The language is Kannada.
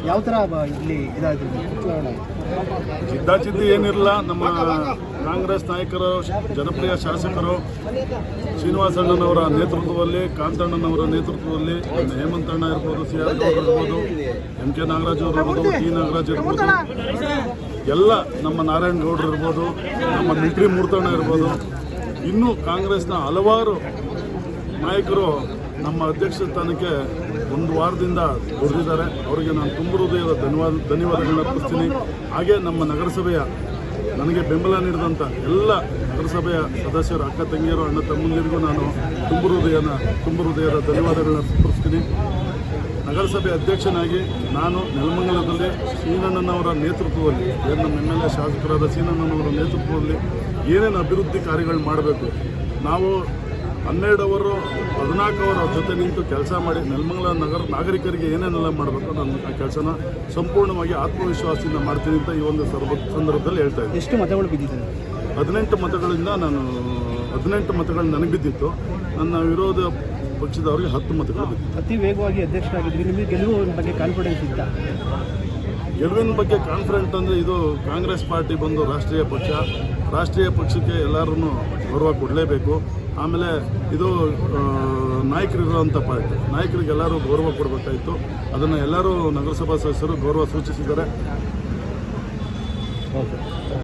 ಯಾವ ಥರ ಇಲ್ಲಿ ಇದಾಗಿದೆ ಚುನಾವಣೆ? ಚಿದ್ದಾಚಿದ್ದಿ ಏನಿರಲ್ಲ. ನಮ್ಮ ಕಾಂಗ್ರೆಸ್ ನಾಯಕರು, ಜನಪ್ರಿಯ ಶಾಸಕರು ಶ್ರೀನಿವಾಸಣ್ಣನವರ ನೇತೃತ್ವದಲ್ಲಿ, ಕಾಂತಣ್ಣನವರ ನೇತೃತ್ವದಲ್ಲಿ, ಹೇಮಂತಣ್ಣ ಇರ್ಬೋದು, ಸಿ ಆರ್ ಗೌಡ್ರು ಇರ್ಬೋದು, ಎಂ ಕೆ ನಾಗರಾಜ್ ಅವರು ಇರ್ಬೋದು, ಟಿ ನಾಗರಾಜ್ ಇರ್ಬೋದು, ಎಲ್ಲ ನಮ್ಮ ನಾರಾಯಣ ಗೌಡ್ರು ಇರ್ಬೋದು, ನಮ್ಮ ಮಿಲ್ಟ್ರಿ ಮೂರ್ತಣ್ಣ ಇರ್ಬೋದು, ಇನ್ನೂ ಕಾಂಗ್ರೆಸ್ನ ಹಲವಾರು ನಾಯಕರು ನಮ್ಮ ಅಧ್ಯಕ್ಷ ಸ್ಥಾನಕ್ಕೆ ಒಂದು ವಾರದಿಂದ ದುಡಿದಿದ್ದಾರೆ. ಅವರಿಗೆ ನಾನು ತುಂಬ ಹೃದಯದ ಧನ್ಯವಾದಗಳನ್ನ ಅರ್ಪಿಸ್ತೀನಿ. ಹಾಗೆ ನಮ್ಮ ನಗರಸಭೆಯ ನನಗೆ ಬೆಂಬಲ ನೀಡಿದಂಥ ಎಲ್ಲ ನಗರಸಭೆಯ ಸದಸ್ಯರು, ಅಕ್ಕ ತಂಗಿಯರು, ಅಣ್ಣ ತಮ್ಮಂದಿರಿಗೂ ನಾನು ತುಂಬ ಹೃದಯದ ಧನ್ಯವಾದಗಳನ್ನ ಅರ್ಪಿಸ್ತೀನಿ. ನಗರಸಭೆ ಅಧ್ಯಕ್ಷನಾಗಿ ನಾನು ನೆಲಮಂಗಲದಲ್ಲಿ ಸೀನಣ್ಣನವರ ನೇತೃತ್ವದಲ್ಲಿ, ನಮ್ಮ MLA ಶಾಸಕರಾದ ಸೀನಣ್ಣನವರ ನೇತೃತ್ವದಲ್ಲಿ ಏನೇನು ಅಭಿವೃದ್ಧಿ ಕಾರ್ಯಗಳು ಮಾಡಬೇಕು, ನಾವು 12 ಅವರು 14 ಅವರ ಜೊತೆ ನಿಂತು ಕೆಲಸ ಮಾಡಿ ನೆಲಮಂಗಲ ನಾಗರಿಕರಿಗೆ ಏನೇನೆಲ್ಲ ಮಾಡಬೇಕು ನಾನು ಆ ಕೆಲಸನ ಸಂಪೂರ್ಣವಾಗಿ ಆತ್ಮವಿಶ್ವಾಸದಿಂದ ಮಾಡ್ತೀನಿ ಅಂತ ಈ ಒಂದು ಸಂದರ್ಭದಲ್ಲಿ ಹೇಳ್ತಾ ಇದ್ದೀನಿ. ಎಷ್ಟು ಮತಗಳು ಬಿದ್ದಿದೆ? 18 ಮತಗಳಿಂದ 18 ಮತಗಳು ನನಗೆ ಬಿದ್ದಿತ್ತು. ನನ್ನ ವಿರೋಧ ಪಕ್ಷದವರಿಗೆ 10 ಮತಗಳು ಬಿದ್ದಿತ್ತು. ಅತಿ ವೇಗವಾಗಿ ಅಧ್ಯಕ್ಷರಾಗಿದ್ದರೆ ನಿಮಗೆ ಗೆಲುವಿನ ಬಗ್ಗೆ ಕಾನ್ಫಿಡೆನ್ಸ್ ಇತ್ತ? ಗೆಲುವಿನ ಬಗ್ಗೆ ಕಾನ್ಫಿಡೆಂಟ್ ಅಂದರೆ ಇದು ಕಾಂಗ್ರೆಸ್ ಪಾರ್ಟಿ ಬಂದು ರಾಷ್ಟ್ರೀಯ ಪಕ್ಷಕ್ಕೆ ಎಲ್ಲರೂ ಗೌರವ ಕೊಡಲೇಬೇಕು. ಆಮೇಲೆ ಇದು ನಾಯಕರಿರುವಂಥ ಪಾರ್ಟಿ, ನಾಯಕರಿಗೆ ಎಲ್ಲರೂ ಗೌರವ ಕೊಡಬೇಕಾಯಿತು. ಅದನ್ನು ಎಲ್ಲರೂ ನಗರಸಭಾ ಸದಸ್ಯರು ಗೌರವ ಸೂಚಿಸಿದ್ದಾರೆ.